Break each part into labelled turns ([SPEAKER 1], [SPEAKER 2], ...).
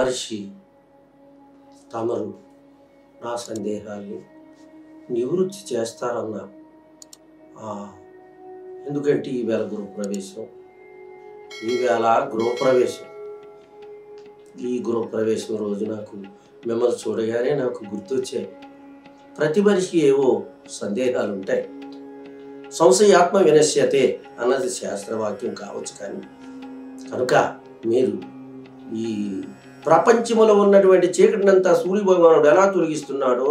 [SPEAKER 1] మహర్షి తమరు నా సందేహాన్ని నివృత్తి చేస్తారన్న ఎందుకంటే ఈవేళ గృహప్రవేశం, ఈవేళ గృహప్రవేశం. ఈ గృహప్రవేశం రోజు నాకు మిమ్మల్ని చూడగానే నాకు గుర్తొచ్చాయి. ప్రతి మనిషికి ఏవో సందేహాలు ఉంటాయి. సంశయాత్మ వినశ్యతే అన్నది శాస్త్రవాక్యం కావచ్చు. కానీ కనుక మీరు ఈ ప్రపంచంలో ఉన్నటువంటి చీకటినంతా సూర్యభగవానుడు ఎలా తొలగిస్తున్నాడో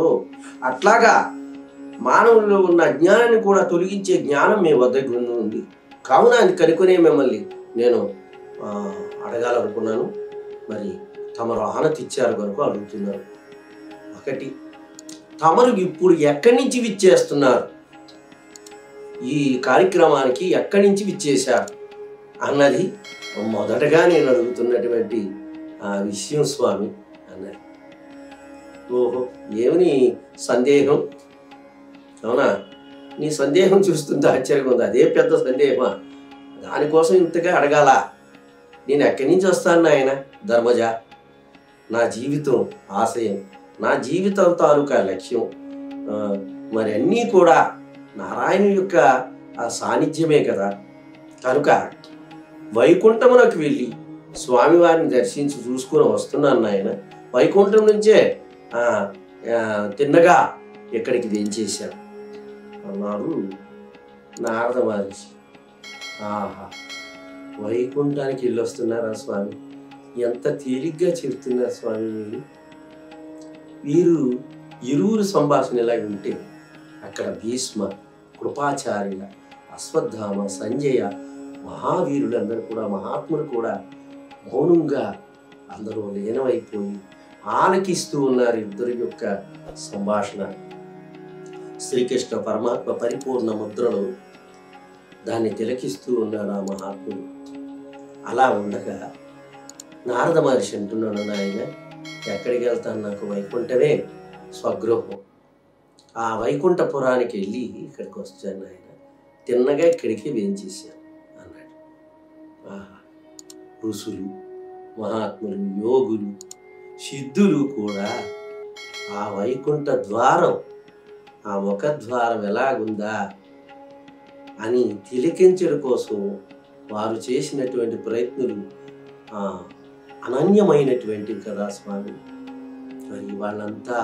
[SPEAKER 1] అట్లాగా మానవుల్లో ఉన్న అజ్ఞానాన్ని కూడా తొలగించే జ్ఞానం మీ వద్దకు ఉంది. కావున అది కనుకొనే మిమ్మల్ని నేను అడగాలనుకున్నాను. మరి తమరు ఆనతి ఇచ్చారు కనుక అడుగుతున్నారు. ఒకటి, తమరు ఇప్పుడు ఎక్కడి నుంచి విచ్చేస్తున్నారు, ఈ కార్యక్రమానికి ఎక్కడి నుంచి విచ్చేశారు అన్నది మొదటగా నేను అడుగుతున్నటువంటి విషయం స్వామి అన్నది. ఓహో, ఏమని సందేహం? అవునా, నీ సందేహం చూస్తుంటే ఆశ్చర్యంగా ఉంది. అదే పెద్ద సందేహమా? దానికోసం ఇంతగా అడగాల? నేను ఎక్కడి నుంచి వస్తాను నాయన ధర్మజ? నా జీవితం ఆశయం, నా జీవితం తాలూకా లక్ష్యం మరి అన్నీ కూడా నారాయణ యొక్క సాన్నిధ్యమే కదా. కనుక వైకుంఠమునకు వెళ్ళి స్వామివారిని దర్శించి చూసుకుని వస్తున్నాను నాయన. వైకుంఠం నుంచే తిన్నగా ఇక్కడికి దించేశాను అన్నాడు నారద మహర్షి. ఆహా, వైకుంఠానికి వెళ్ళి వస్తున్నారా స్వామి? ఎంత తేలిగ్గా చెప్తున్నారు స్వామి మీరు. వీరు ఇరువురు సంభాషణ ఇలా ఉంటే అక్కడ భీష్మ, కృపాచార్య, అశ్వత్థామ, సంజయ, మహావీరులందరూ కూడా, మహాత్ములు కూడా మౌనంగా అందరూ లీనమైపోయి ఆలకిస్తూ ఉన్నారు ఇద్దరి యొక్క సంభాషణ. శ్రీకృష్ణ పరమాత్మ పరిపూర్ణ ముద్రలో దాన్ని తిలకిస్తూ ఉన్నాడు ఆ మహాత్ముడు. అలా ఉండగా నారద మహర్షి అంటున్నాడు, నాయన ఎక్కడికి వెళ్తాను, నాకు వైకుంఠమే స్వగృహం. ఆ వైకుంఠపురానికి వెళ్ళి ఇక్కడికి వచ్చాను నాయన, తిన్నగా ఇక్కడికి వేయించేశాను అన్నాడు. ఆహా, ఋషులు, మహాత్ములు, యోగులు, సిద్ధులు కూడా ఆ వైకుంఠ ద్వారం, ఆ ముఖద్వారం ఎలాగుందా అని తిలకించడం కోసం వారు చేసినటువంటి ప్రయత్నాలు అనన్యమైనటువంటివి కదా స్వామి. మరి వాళ్ళంతా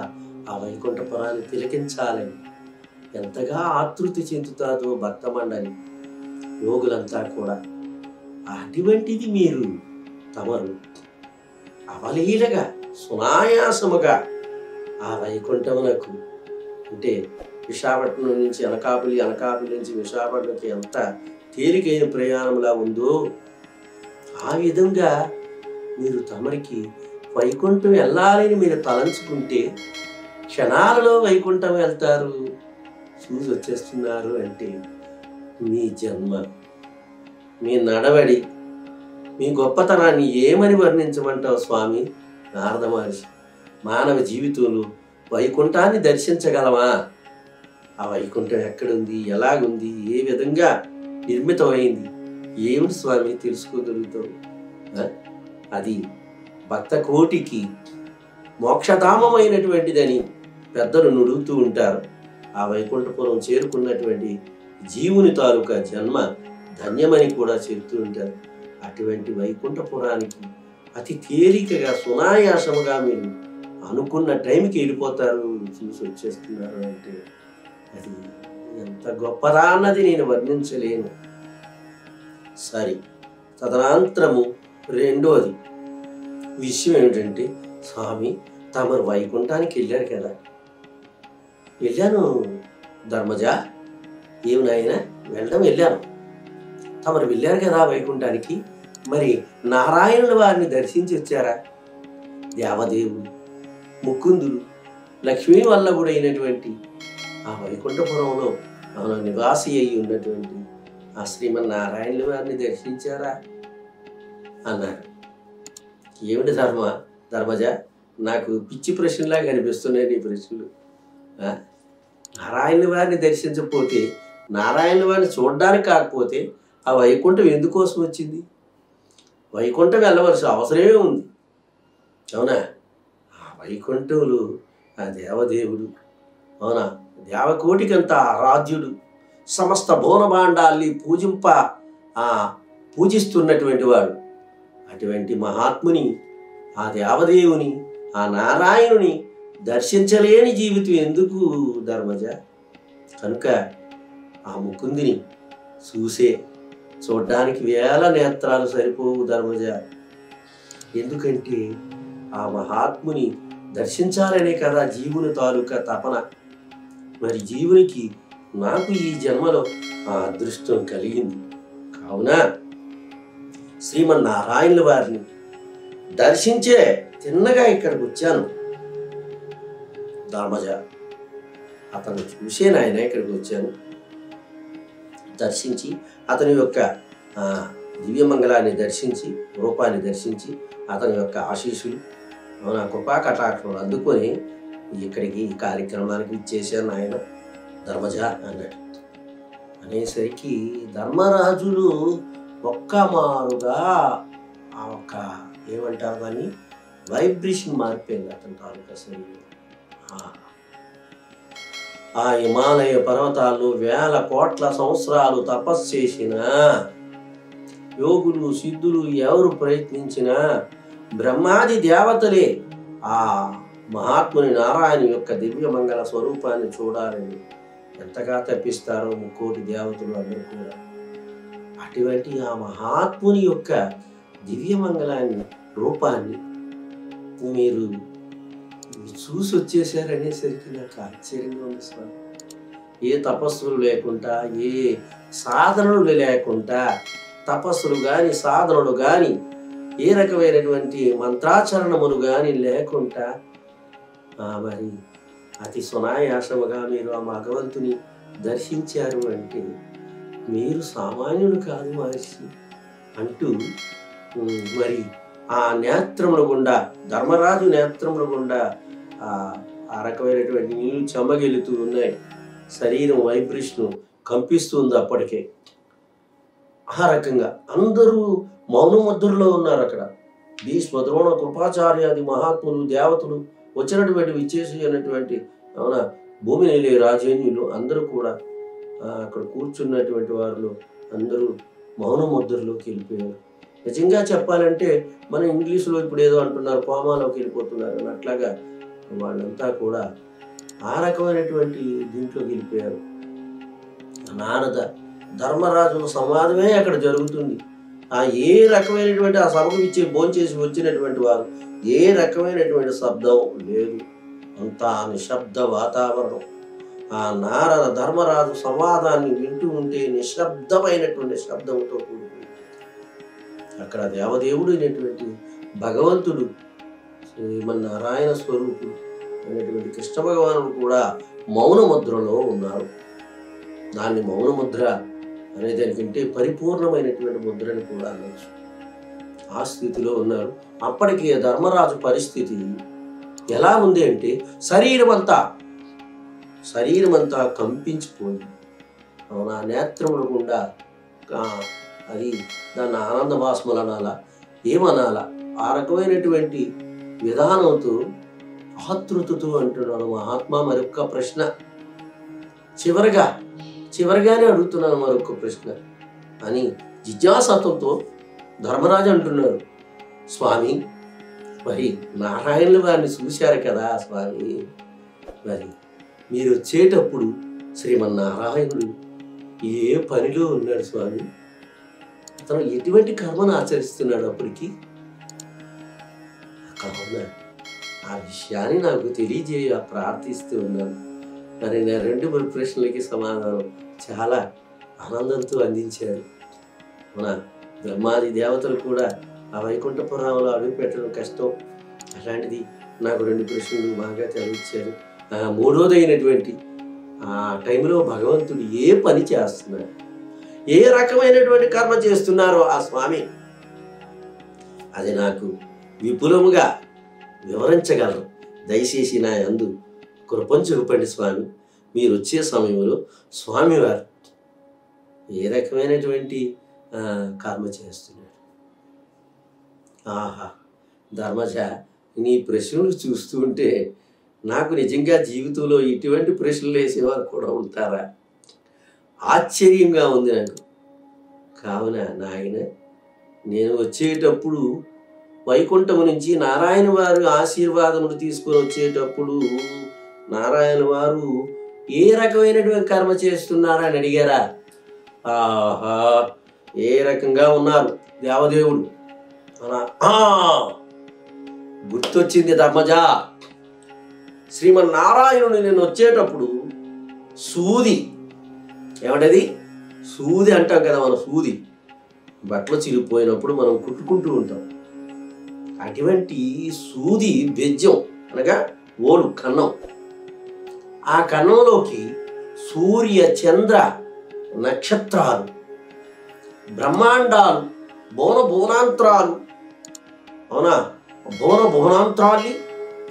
[SPEAKER 1] ఆ వైకుంఠపురాన్ని తిలకించాలని ఎంతగా ఆతృతి చెందుతాదో భక్త మండలి, యోగులంతా కూడా. అటువంటిది మీరు తమరు అవలీలగా సునాయాసముగా ఆ వైకుంఠమునకు, అంటే విశాఖపట్నం నుంచి అనకాపల్లి, అనకాపల్లి నుంచి విశాఖపట్నంకి ఎంత తేలికైన ప్రయాణంలా ఉందో ఆ విధంగా మీరు తమరికి వైకుంఠం వెళ్ళాలని మీరు తలంచుకుంటే క్షణాలలో వైకుంఠం వెళ్తారు, చూసి వచ్చేస్తున్నారు. అంటే మీ జన్మ, మీ నడవడి, మీ గొప్పతనాన్ని ఏమని వర్ణించమంటావు స్వామి నారద మహర్షి? మానవ జీవితంలో వైకుంఠాన్ని దర్శించగలమా? ఆ వైకుంఠం ఎక్కడుంది, ఎలాగుంది, ఏ విధంగా నిర్మితమైంది, ఏమిటి స్వామి తెలుసుకోగలుగుతావు? అది భక్త కోటికి మోక్షధామమైనటువంటిదని పెద్దలు నుడుగుతూ ఉంటారు. ఆ వైకుంఠపురం చేరుకున్నటువంటి జీవుని తాలూకా జన్మ ధన్యమని కూడా చెప్తూ ఉంటారు. అటువంటి వైకుంఠపురానికి అతి తేలికగా సునాయాసముగా మీరు అనుకున్న టైంకి వెళ్ళిపోతారు, చూసి వచ్చేస్తున్నారు అంటే అది ఎంత గొప్పదా అన్నది నేను వర్ణించలేను. సరే, తదనంతరము రెండోది విషయం ఏమిటంటే, స్వామి తమరు వైకుంఠానికి వెళ్ళారు కదా. వెళ్ళాను ధర్మజ. ఏమి నాయన? వెళ్ళాను. తమరు వెళ్ళారు కదా వైకుంఠానికి, మరి నారాయణుల వారిని దర్శించి వచ్చారా? దేవదేవుడు, ముకుందులు, లక్ష్మీ వల్లభుడైనటువంటి ఆ వైకుంఠపురంలో నివాసి అయి ఉన్నటువంటి ఆ శ్రీమన్నారాయణుల వారిని దర్శించారా అన్నారు. ఏమిటి ధర్మజ, నాకు పిచ్చి ప్రశ్నలాగా కనిపిస్తున్నాయి నీ ప్రశ్నలు. నారాయణ వారిని దర్శించకపోతే, నారాయణ వారిని చూడడానికి కాకపోతే ఆ వైకుంఠం ఎందుకోసం వచ్చింది? వైకుంఠం వెళ్ళవలసిన అవసరమే ఉంది. అవునా? ఆ వైకుంఠులు ఆ దేవదేవుడు, అవునా, దేవకోటికంత ఆరాధ్యుడు, సమస్త భువనభాండాల్ని ఆ పూజిస్తున్నటువంటి వాడు. అటువంటి మహాత్ముని, ఆ దేవదేవుని, ఆ నారాయణుని దర్శించలేని జీవితం ఎందుకు ధర్మజ? కనుక ఆ ముకుందిని చూడడానికి వేల నేత్రాలు సరిపోవు ధర్మజ. ఎందుకంటే ఆ మహాత్ముని దర్శించాలనే కదా జీవుని తాలూకా తపన. మరి జీవునికి నాకు ఈ జన్మలో ఆ అదృష్టం కలిగింది. కావున శ్రీమన్నారాయణుల వారిని దర్శించే తిన్నగా ఇక్కడికి వచ్చాను ధర్మజ. అతను చూసే నాయన ఇక్కడికి వచ్చాను. దర్శించి అతని యొక్క దివ్యమంగళాన్ని దర్శించి, రూపాన్ని దర్శించి, అతని యొక్క ఆశీస్సులు, నా కృపా కటాక్షలు అందుకొని ఇక్కడికి ఈ కార్యక్రమానికి ఇచ్చేసాను ఆయన ధర్మజ అన్నాడు. అనేసరికి ధర్మరాజులు ఒక్క మారుగా ఆ ఒక్క ఏమంటారు దాన్ని వైబ్రేషన్ మారిపోయింది అతని తాలూకా శరీరం. ఆ హిమాలయ పర్వతాల్లో వేల కోట్ల సంవత్సరాలు తపస్సు చేసిన యోగులు, సిద్ధులు ఎవరు ప్రయత్నించినా బ్రహ్మాది దేవతలే ఆ మహాత్ముని నారాయణ యొక్క దివ్యమంగళ స్వరూపాన్ని చూడాలని ఎంతగా తప్పిస్తారో ముక్కోటి దేవతలు అందరూ కూడా. అటువంటి ఆ మహాత్ముని యొక్క దివ్యమంగళాన్ని, రూపాన్ని మీరు చూసి వచ్చేసారనేసరికి నాకు ఆశ్చర్యంగా ఉంది స్వామి. ఏ తపస్సులు లేకుండా, ఏ సాధనలు లేకుండా, తపస్సులు కానీ సాధనలు కానీ ఏ రకమైనటువంటి మంత్రాచరణములు కానీ లేకుండా మరి అతి సునాయాసముగా మీరు ఆ భగవంతుని దర్శించారు అంటే మీరు సామాన్యులు కాదు మహర్షి అంటూ మరి ఆ నేత్రముల గుండా, ధర్మరాజు నేత్రముల గుండా ఆ రకమైనటువంటి నీళ్లు చెమ్మగిలుతూ ఉన్నాయి. శరీరం వైబ్రేషన్ కంపిస్తుంది అప్పటికే. ఆ రకంగా అందరూ మౌనముద్రలో ఉన్నారు. అక్కడ భీష్మ, ద్రోణ, కృపాచార్యాది మహాత్ములు, దేవతలు వచ్చినటువంటి విచ్చేసి అయినటువంటి అవునా భూమి నేలే రాజేంద్రులు అందరూ కూడా అక్కడ కూర్చున్నటువంటి వారిలో అందరూ మౌనముద్రలోకి వెళ్ళిపోయారు. నిజంగా చెప్పాలంటే మన ఇంగ్లీష్లో ఇప్పుడు ఏదో అంటున్నారు, కోమాలోకి వెళ్ళిపోతున్నారు అని, అట్లాగా వాళ్ళంతా కూడా ఆ రకమైనటువంటి దీంట్లోకి వెళ్ళిపోయారు. నారద ధర్మరాజుల సంవాదమే అక్కడ జరుగుతుంది. ఏ రకమైనటువంటి ఆ సభకు ఇచ్చి భోంచేసి వచ్చినటువంటి వారు ఏ రకమైనటువంటి శబ్దం లేదు, అంతా నిశ్శబ్ద వాతావరణం. ఆ నారద ధర్మరాజు సంవాదాన్ని వింటూ ఉంటే నిశ్శబ్దమైనటువంటి శబ్దంతో కూడుకుంది. అక్కడ దేవదేవుడు అయినటువంటి భగవంతుడు, శ్రీమన్నారాయణ స్వరూపుడు అయినటువంటి కృష్ణ భగవానుడు కూడా మౌనముద్రలో ఉన్నారు. దాన్ని మౌనముద్ర అనే దానికంటే పరిపూర్ణమైనటువంటి ముద్రని కూడా అనవచ్చు. ఆ స్థితిలో ఉన్నారు. అప్పటికి ధర్మరాజు పరిస్థితి ఎలా ఉంది అంటే శరీరం అంతా కంపించిపోయింది. ఆ నేత్రములు గుండా అది దాన్ని ఆనంద భాస్మలు అనాలా ఏమనాలా ఆ రకమైనటువంటి విధానంతో ఆతృతతో అంటున్నాడు మహాత్మా. మరొక్క ప్రశ్న చివరిగానే అడుగుతున్నాను మరొక ప్రశ్న అని జిజ్ఞాసతో ధర్మరాజు అంటున్నాడు. స్వామి, మరి నారాయణుల వారిని చూశారు కదా స్వామి, మరి మీరు వచ్చేటప్పుడు శ్రీమన్నారాయణుడు ఏ పనిలో ఉన్నాడు స్వామి? అతను ఎటువంటి కర్మను ఆచరిస్తున్నాడు అప్పటికి? కావున ఆ విషయాన్ని నాకు తెలియజేయ ప్రార్థిస్తూ ఉన్నాను. మరి నా 2 ప్రశ్నలకి సమాధానం చాలా ఆనందంతో అందించారు. మన బ్రహ్మాది దేవతలు కూడా ఆ వైకుంఠపురంలో అడుగు పెట్టడం కష్టం. అలాంటిది నాకు 2 ప్రశ్నలు బాగా చదివించారు. మూడోదైనటువంటి ఆ టైంలో భగవంతుడు ఏ పని చేస్తున్నాడు, ఏ రకమైనటువంటి కర్మ చేస్తున్నారో ఆ స్వామి అది నాకు విపులముగా వివరించగలరు. దయచేసి నా యందు కృపను చూపండి స్వామి. మీరు వచ్చే సమయంలో స్వామివారు ఏ రకమైనటువంటి కర్మ చేస్తున్నాడు? ఆహా ధర్మజ, నీ ప్రశ్నలు చూస్తుంటే నాకు నిజంగా జీవితంలో ఇటువంటి ప్రశ్నలు వేసేవారు కూడా ఉంటారా? ఆశ్చర్యంగా ఉంది నాకు. కావున నాయన, నేను వచ్చేటప్పుడు వైకుంఠం నుంచి నారాయణ వారి ఆశీర్వాదములు తీసుకొని వచ్చేటప్పుడు నారాయణ వారు ఏ రకమైనటువంటి కర్మ చేస్తున్నారా అని అడిగారా? ఆహా, ఏ రకంగా ఉన్నారు దేవదేవుడు గుర్తొచ్చింది ధర్మజా. శ్రీమన్నారాయణుడు నేను వచ్చేటప్పుడు సూది, ఏమంటది సూది అంటాం కదా మనం, సూది బట్టలు చిరిగిపోయినప్పుడు మనం కుట్టుకుంటూ ఉంటాం. అటువంటి సూది బెజ్జం అనగా ఓలు కన్నం. ఆ కన్నంలోకి సూర్య చంద్ర నక్షత్రాలు, బ్రహ్మాండాలు, భువనాంతరాలు, అవునా, భువనాంతరాల్ని,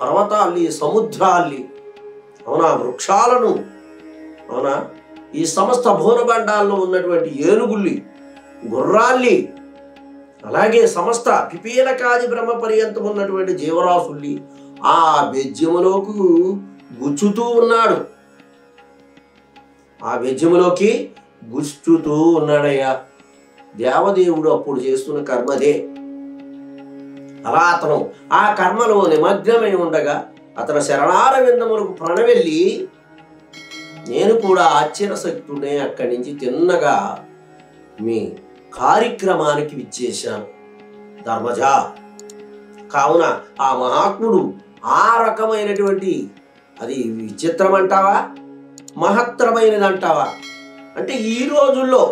[SPEAKER 1] పర్వతాల్ని, సముద్రాల్ని, అవునా, వృక్షాలను, అవునా, ఈ సమస్త భువనబండాల్లో ఉన్నటువంటి ఏనుగుల్ని, గుర్రాల్ని, అలాగే సమస్త పిపీలకాది బ్రహ్మ పర్యంతం ఉన్నటువంటి జీవరాశుల్ని ఆ బెజ్యములోకి గుచ్చుతూ ఉన్నాడు. ఆ బెజ్యములోకి గుచ్చుతూ ఉన్నాడయ్యా. దేవదేవుడు అప్పుడు చేస్తున్న కర్మదే. అలా అతను ఆ కర్మలో నిమగ్నమై ఉండగా అతను శరణార విందములకు ప్రణవెళ్ళి, నేను కూడా ఆశ్చర్యశక్తునే అక్కడి నుంచి తిన్నగా మీ కార్యక్రమానికి విచ్చేశాను ధర్మజా. కావున ఆ మహాత్ముడు ఆ రకమైనటువంటి, అది విచిత్రం అంటావా, మహత్తరమైనది అంటావా అంటే ఈ రోజుల్లో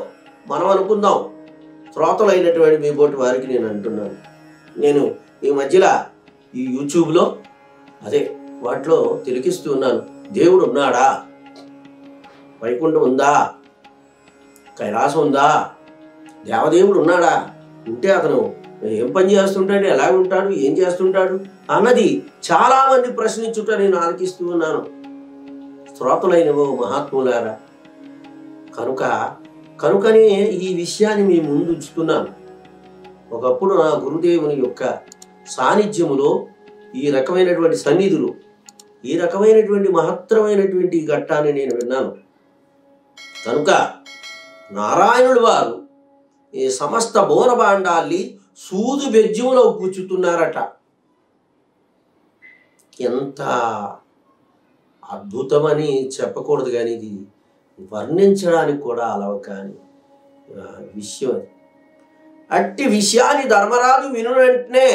[SPEAKER 1] మనం అనుకుందాం. శ్రోతలైనటువంటి మీ బోటి వారికి నేను అంటున్నాను, నేను ఈ మధ్యలో ఈ యూట్యూబ్లో అదే వాటిలో తిలకిస్తూ ఉన్నాను. దేవుడు ఉన్నాడా? వైకుంఠం ఉందా? కైలాసం ఉందా? దేవదేవుడు ఉన్నాడా? ఉంటే అతను ఏం పని చేస్తుంటాడు, ఎలా ఉంటాడు, ఏం చేస్తుంటాడు అన్నది చాలామంది ప్రశ్నించుట నేను ఆలకిస్తూ ఉన్నాను. శ్రోతలైనవో మహాత్ములారా, కనుకనే ఈ విషయాన్ని మీ ముందు ఉంచుతున్నాను. ఒకప్పుడు నా గురుదేవుని యొక్క సాన్నిధ్యములో ఈ రకమైనటువంటి సన్నిధులు, ఈ రకమైనటువంటి మహత్తరమైనటువంటి ఘట్టాన్ని నేను విన్నాను. కనుక నారాయణుడు వారు ఈ సమస్త బోనబాండాల్ని సూదు బెజ్జములో కూర్చుతున్నారట. ఎంత అద్భుతమని చెప్పకూడదు, కానీ ఇది వర్ణించడానికి కూడా అలవ కాని విషయం. అట్టి విషయాన్ని ధర్మరాజు విను వెంటనే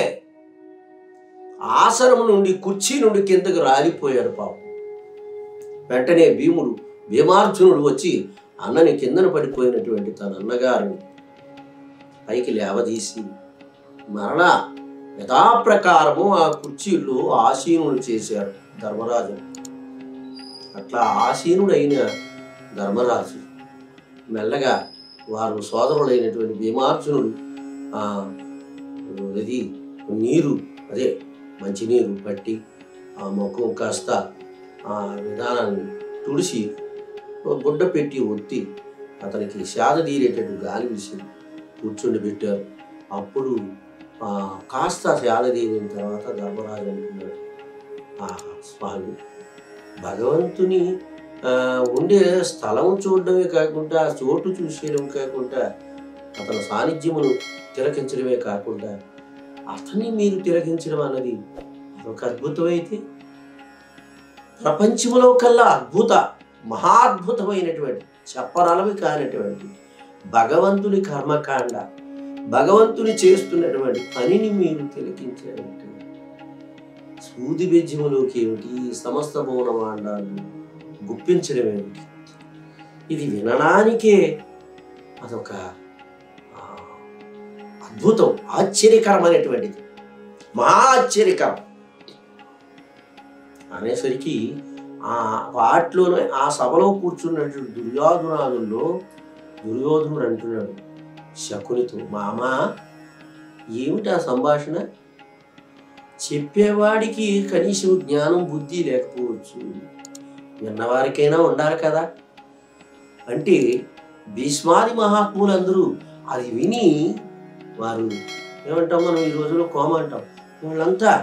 [SPEAKER 1] ఆసనం నుండి, కుర్చీ నుండి కిందకు రాలిపోయాడు పాపం. వెంటనే భీమార్జునుడు వచ్చి అన్నని కిందన పడిపోయినటువంటి తన అన్నగారిని పైకి లేవదీసి మరలా యథాప్రకారము ఆ కుర్చీలో ఆసీనుడు చేశాడు ధర్మరాజు. అట్లా ఆసీనుడైన ధర్మరాజు మెల్లగా వారు సోదరులైనటువంటి భీమార్జునుడు అది నీరు, అదే మంచినీరు పట్టి ఆ ముఖం కాస్త ఆ విధానాన్ని తుడిసి గుడ్డ పెట్టి ఒత్తి అతనికి సేద తీరేటట్టు గాలి విసి కూర్చుండి పెట్టారు. అప్పుడు కాస్త సేద తీరిన తర్వాత ధర్మరాజు అంటున్నాడు, స్వామి, భగవంతుని ఉండే స్థలం చూడడమే కాకుండా, చోటు చూసేయడం కాకుండా, అతని సాన్నిధ్యమును తిలకించడమే కాకుండా అతన్ని మీరు తిలకించడం అన్నది అదొక అద్భుతమైతే ప్రపంచంలో కల్లా మహాద్భుతమైనటువంటి, చెప్పనలవి కానటువంటి భగవంతుని కర్మకాండ, భగవంతుని చేస్తున్నటువంటి పనిని మీరు తిలకించారంటే సూది బెజ్జములోకి ఏమిటి, సమస్త భువనమాండాలు గుప్పించడం ఏమిటి? ఇది వినడానికే అదొక అద్భుతం, ఆశ్చర్యకరమైనటువంటిది, మహా ఆశ్చర్యకరం అనేసరికి వాటిలోనే ఆ సభలో కూర్చున్నటువంటి దుర్యోధనుడు అంటున్నాడు శకునితో, మామా, ఏమిటి ఆ సంభాషణ? చెప్పేవాడికి కనీసం జ్ఞానం బుద్ధి లేకపోవచ్చు, విన్నవారికైనా ఉండాలి కదా అంటే భీష్మాది మహాత్ములందరూ అది విని వారు ఏమంటాం, మనం ఈ రోజులో కోమ అంటాం, వాళ్ళంతా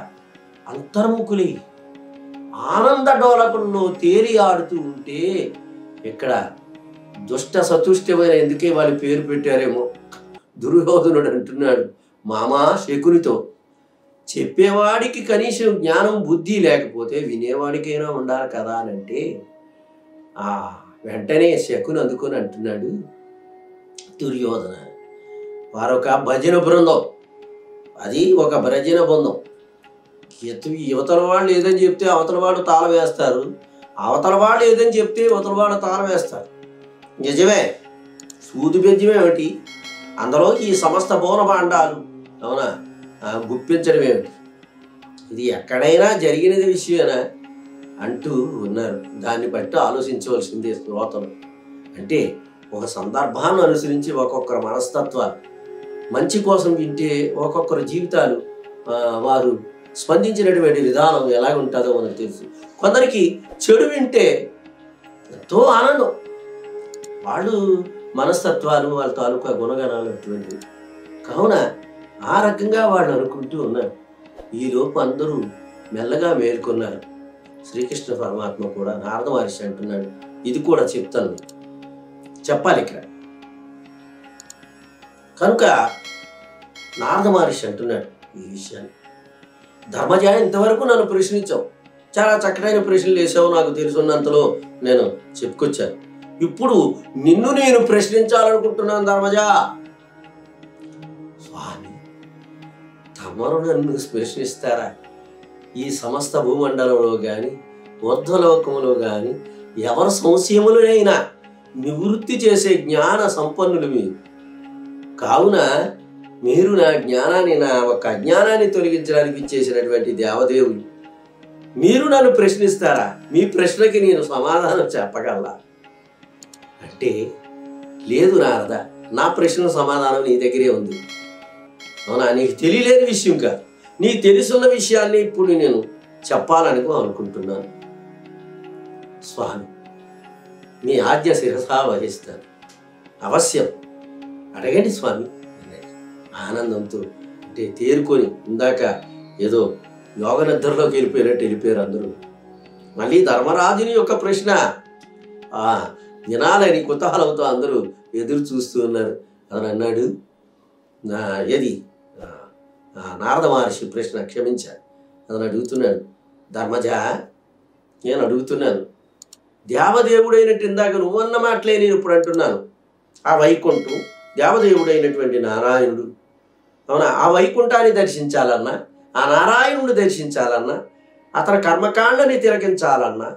[SPEAKER 1] అంతర్ముఖులై ఆనంద డోలకుల్లో తేలి ఆడుతూ ఉంటే ఇక్కడ దుష్ట సతుష్టమైన ఎందుకే వాళ్ళు పేరు పెట్టారేమో. దుర్యోధనుడు అంటున్నాడు మామా శకునితో, చెప్పేవాడికి కనీసం జ్ఞానం బుద్ధి లేకపోతే వినేవాడికైనా ఉండాలి కదా అని అంటే వెంటనే శకుని అందుకొని అంటున్నాడు దుర్యోధన, వారొక భజన బృందం, అది ఒక భజన బృందం. యువతల వాళ్ళు ఏదని చెప్తే అవతల వాళ్ళు తాళ వేస్తారు, అవతల వాళ్ళు ఏదని చెప్తే అవతల వాళ్ళు తాళ వేస్తారు. నిజమే, సూది బెజ్జమే ఏమిటి, అందులో ఈ సమస్త బోనబాండాలు అవునా గుప్పించడం ఏమిటి, ఇది ఎక్కడైనా జరిగినది విషయమేనా అంటూ ఉన్నారు. దాన్ని బట్టి ఆలోచించవలసిందే శ్రోతలు. అంటే ఒక సందర్భాన్ని అనుసరించి ఒక్కొక్కరు మనస్తత్వాలు, మంచి కోసం వింటే ఒక్కొక్కరు జీవితాలు వారు స్పందించినటువంటి విధానం ఎలాగుంటుందో మనకు తెలుసు. కొందరికి చెడు వింటే ఎంతో ఆనందం, వాళ్ళు మనస్తత్వాలు వాళ్ళ తాలూకా గుణగణాలు అటువంటివి. కావున ఆ రకంగా వాళ్ళు అనుకుంటూ ఉన్నారు. ఈలోపు అందరూ మెల్లగా మేల్కొన్నారు. శ్రీకృష్ణ పరమాత్మ కూడా నారద మహర్షి అంటున్నాడు, ఇది కూడా చెప్తాను, చెప్పాలి ఇక్కడ. కనుక నారద మహర్షి అంటున్నాడు ఈ విషయాన్ని, ధర్మజ ఇంతవరకు నన్ను ప్రశ్నించావు, చాలా చక్కటైన ప్రశ్నలు వేసావు, నాకు తెలుసున్నంతలో నేను చెప్పుకొచ్చాను. ఇప్పుడు నిన్ను నేను ప్రశ్నించాలనుకుంటున్నాను ధర్మజ. స్వామి, తమరు నన్ను ప్రశ్నిస్తారా? ఈ సమస్త భూమండలంలో కానీ ఊర్ధ్వలోకములో కానీ ఎవరి సంశయములైనా నివృత్తి చేసే జ్ఞాన సంపన్నులు మీరు. కావున మీరు నా జ్ఞానాన్ని, నా ఒక అజ్ఞానాన్ని తొలగించడానికి ఇచ్చేసినటువంటి దేవదేవులు, మీరు నన్ను ప్రశ్నిస్తారా? మీ ప్రశ్నకి నేను సమాధానం చెప్పగలరా అంటే, లేదు నారద, నా ప్రశ్న సమాధానం నీ దగ్గరే ఉంది. అవునా, నీకు తెలియలేని విషయం కాదు, నీకు తెలుసున్న విషయాన్ని ఇప్పుడు నేను చెప్పాలని అనుకుంటున్నాను. స్వామి, మీ ఆజ్ఞ శిరసా వహిస్తాను, అవశ్యం అడగండి స్వామి. ఆనందంతో అంటే తేరుకొని, ఇందాక ఏదో యోగ నిద్రలోకి వెళ్ళిపోయినట్టు వెళ్ళిపోయారు అందరూ. మళ్ళీ ధర్మరాజుని యొక్క ప్రశ్న వినాలని కుతూహలంతో అందరూ ఎదురు చూస్తూ ఉన్నారు. అని అన్నాడు ఏది నారద మహర్షి ప్రశ్న, క్షమించాడు, అతను అడుగుతున్నాడు, ధర్మజ నేను అడుగుతున్నాను, దేవదేవుడైనట్టు ఇందాక నువ్వన్న మాటలే నేను ఇప్పుడు అంటున్నాను. ఆ వైకుంఠం, దేవదేవుడైనటువంటి నారాయణుడు, అవునా, ఆ వైకుంఠాన్ని దర్శించాలన్నా, ఆ నారాయణుడు దర్శించాలన్నా, అతని కర్మకాండని తిలకించాలన్నా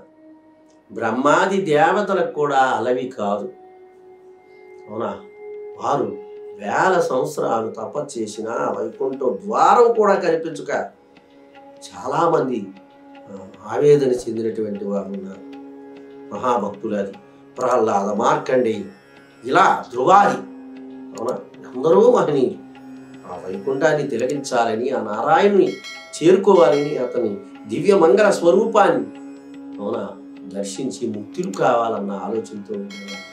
[SPEAKER 1] బ్రహ్మాది దేవతలకు కూడా అలవి కాదు. అవునా, వారు వేల సంవత్సరాలు తపస్సు చేసిన వైకుంఠం ద్వారం కూడా కనిపించక చాలామంది ఆవేదన చెందినటువంటి వారు ఉన్నారు. మహాభక్తులది ప్రహ్లాద, మార్కండేయ, ఇలా ధ్రువాది, అవునా, అందరూ మహనీయులు. ఆ వైకుంఠాన్ని తిలకించాలని, ఆ నారాయణుని చేరుకోవాలని, అతని దివ్య మంగళ స్వరూపాన్ని అవునా దర్శించి ముక్తులు కావాలన్న ఆలోచనతో ఉంటారు.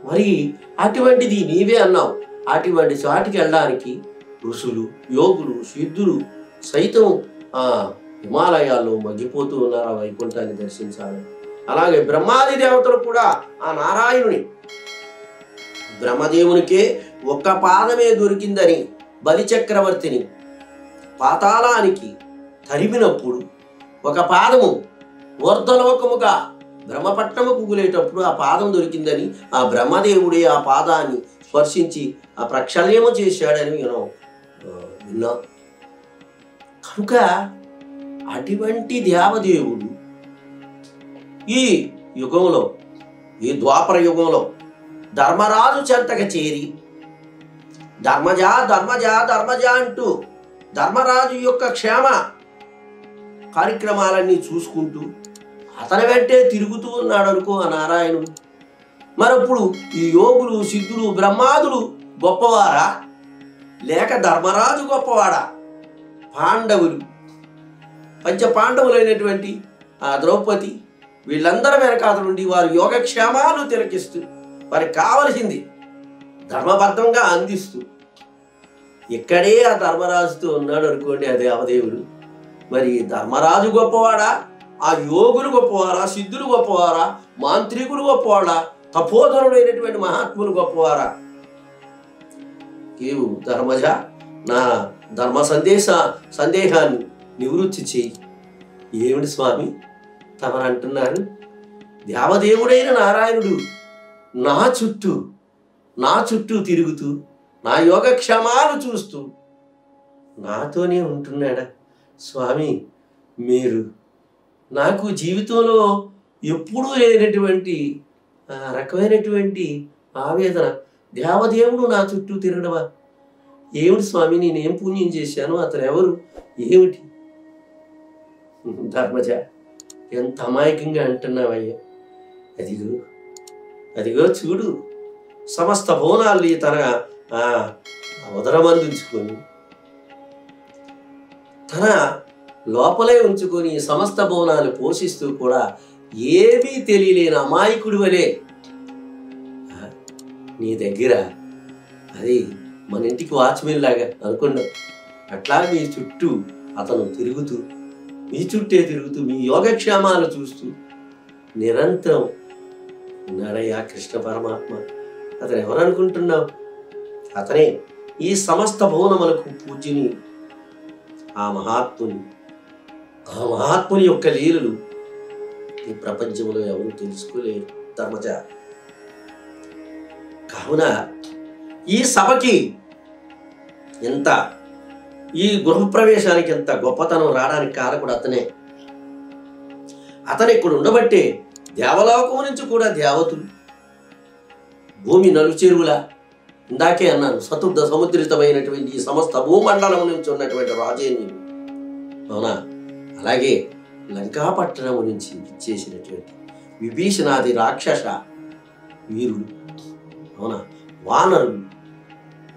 [SPEAKER 1] మరి అటువంటిది నీవే అన్నావు, అటువంటి చాటికి వెళ్ళడానికి ఋషులు, యోగులు, సిద్ధులు సైతం హిమాలయాల్లో మగ్గిపోతూ ఉన్నారు ఆ వైకుంఠాన్ని దర్శించాలని. అలాగే బ్రహ్మాది దేవతలు కూడా ఆ నారాయణుని, బ్రహ్మదేవునికే ఒక్క పాదమే దొరికిందని బలిచక్రవర్తిని పాతాళానికి తరిమినప్పుడు ఒక పాదము ఊర్ధ్వలోకముగా బ్రహ్మపట్నముకు గులేటప్పుడు ఆ పాదం దొరికిందని ఆ బ్రహ్మదేవుడే ఆ పాదాన్ని స్పర్శించి ఆ ప్రక్షాళనము చేశాడని విన్నాం. కనుక అటువంటి దేవదేవుడు ఈ యుగంలో, ఈ ద్వాపర యుగంలో ధర్మరాజు చెంతకు చేరి ధర్మజ ధర్మజ ధర్మజ అంటూ ధర్మరాజు యొక్క క్షేమ కార్యక్రమాలన్నీ చూసుకుంటూ అతని వెంటే తిరుగుతూ ఉన్నాడు అనుకో ఆ నారాయణుడు. మరప్పుడు ఈ యోగులు, సిద్ధులు, బ్రహ్మాదులు గొప్పవారా లేక ధర్మరాజు గొప్పవాడా? పాండవులు, పంచ పాండవులైనటువంటి ఆ ద్రౌపది, వీళ్ళందరి వెనకాల నుండి వారు యోగక్షేమాలు తిలకిస్తూ వారికి కావలసింది ధర్మబద్ధంగా అందిస్తూ ఇక్కడే ఆ ధర్మరాజుతో ఉన్నాడు అనుకోండి ఆ దేవదేవుడు. మరి ధర్మరాజు గొప్పవాడా, ఆ యోగులు గొప్పవారా, సిద్ధులు గొప్పవారా, మాంత్రికులు గొప్పవాడా, తపోధనుడైనటువంటి మహాత్ములు గొప్పవారా? కేవు ధర్మజ, నా ధర్మ సందేహాన్ని నివృత్తి చేయి. ఏమిటి స్వామి తమరు అంటున్నారు? దేవదేవుడైన నారాయణుడు నా చుట్టూ తిరుగుతూ, నా యోగక్షేమాలు చూస్తూ నాతోనే ఉంటున్నాడా? స్వామి, మీరు నాకు జీవితంలో ఎప్పుడూ లేనటువంటి రకమైనటువంటి ఆవేదన. దేవదేవుడు నా చుట్టూ తిరగడమా? ఏమిటి స్వామి, నేనేం పుణ్యం చేశాను? అతను ఎవరు? ఏమిటి? ధర్మజ, ఎంత అమాయకంగా అంటున్నావయ్యా. అదిగో చూడు, సమస్త భువనాల్ని తన ఉదరమందుంచుకొని, తన లోపలే ఉంచుకొని సమస్త భువనాలు పోషిస్తూ కూడా ఏమీ తెలియలేని అమాయకుడి వలే నీ దగ్గర, అది మన ఇంటికి వాచ్మెన్ లాగా అనుకున్నాం. అట్లా మీ చుట్టూ అతను తిరుగుతూ, మీ చుట్టే తిరుగుతూ, మీ యోగక్షేమాలు చూస్తూ నిరంతరం ఉన్నాడయ్యా కృష్ణ పరమాత్మ. అతను ఎవరనుకుంటున్నావు? అతనే ఈ సమస్త భువనములకు పూజ్యుని, ఆ మహాత్ముని యొక్క లీలలు ఈ ప్రపంచంలో ఎవరు తెలుసుకోలేరు ధర్మజ. కావున ఈ సభకి ఎంత, ఈ గృహప్రవేశానికి ఎంత గొప్పతనం రావడానికి కారకుడు అతనే. అతను ఇక్కడ ఉండబట్టే దేవలోకం నుంచి కూడా దేవతలు, భూమి నలుచెరువులా, ఇందాకే అన్నాను, చతుర్థ సముద్రితమైనటువంటి ఈ సమస్త భూమండలం నుంచి ఉన్నటువంటి రాజేంద్రుడు, అవునా, అలాగే లంకాపట్టణం నుంచి ఇచ్చేసినటువంటి విభీషణాది రాక్షస వీరులు, అవునా, వానరులు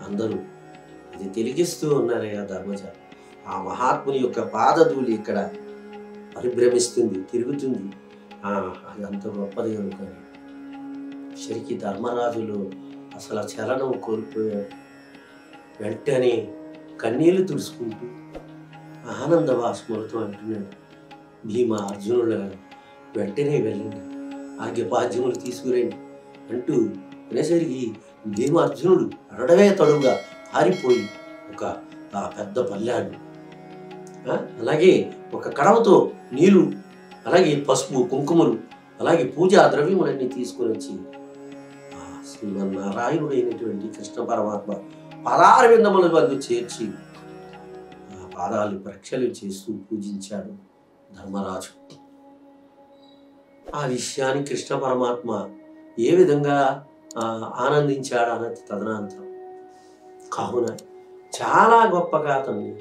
[SPEAKER 1] అందరూ ఇది తెలిగిస్తూ ఉన్నారయ్యా ధర్మజ. ఆ మహాత్ముని యొక్క పాదధూళి ఇక్కడ పరిభ్రమిస్తుంది, తిరుగుతుంది. అది అంత గొప్పది అనుకోని సరికి ధర్మరాజులు అసలు చలనం కోల్పోయాడు. వెంటనే కన్నీళ్లు తుడుచుకుంటూ ఆనంద భాష్మలతో అంటున్నాడు, భీమా అర్జునుల వెంటనే వెళ్ళండి, ఆగ్యపాద్యములు తీసుకురండి అంటూ అనేసరికి భీమ అర్జునుడు అరడవే తడుగా పారిపోయి ఒక పెద్ద పల్లాన్ని, అలాగే ఒక కడవతో నీళ్లు, అలాగే పసుపు కుంకుమలు, అలాగే పూజా ద్రవ్యములన్నీ తీసుకుని వచ్చి శ్రీమన్నారాయణుడైనటువంటి కృష్ణ పరమాత్మ పాదారవిందముల వద్ద చేర్చి ఆ పాదాలు ప్రక్షాళన చేస్తూ పూజించాడు ధర్మరాజు. ఆ విషయాన్ని కృష్ణ పరమాత్మ ఏ విధంగా ఆనందించాడు అన్నది తదనంతరం. కావున చాలా గొప్పగా అతన్ని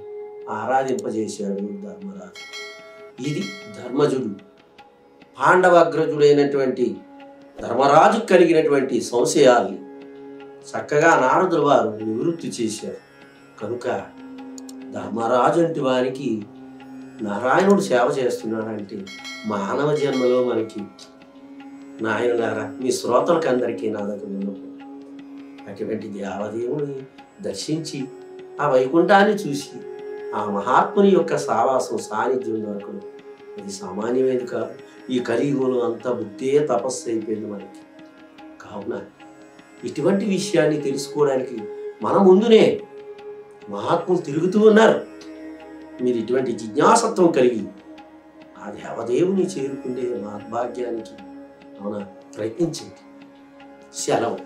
[SPEAKER 1] ఆరాధింపజేశాడు ధర్మరాజు. ఇది ధర్మజుడు, పాండవాగ్రజుడైనటువంటి ధర్మరాజు కలిగినటువంటి సంశయాల్ని చక్కగా నారదుల వారు నివృత్తి చేశారు. కనుక ధర్మరాజు అంటే వారికి నారాయణుడు సేవ చేస్తున్నాడంటే మానవ జన్మలో మనకి నాయనలారా, మీ శ్రోతలకు అందరికీ నా దగ్గర అటువంటి దేవదేవుని దర్శించి ఆ వైకుంఠాన్ని చూసి ఆ మహాత్ముని యొక్క సావాసం సాన్నిధ్యం వరకు ఇది సామాన్యమైనది కాదు. ఈ కలియుగంలో అంతా బుద్ధే తపస్సు అయిపోయింది మనకి. కావున ఇటువంటి విషయాన్ని తెలుసుకోవడానికి మన ముందునే మహాత్ములు తిరుగుతూ ఉన్నారు. మీరు ఇటువంటి జిజ్ఞాసత్వం కలిగి ఆ దేవదేవుని చేరుకునే మహద్భాగ్యానికి అవునా ప్రయత్నించండి. సెలవు.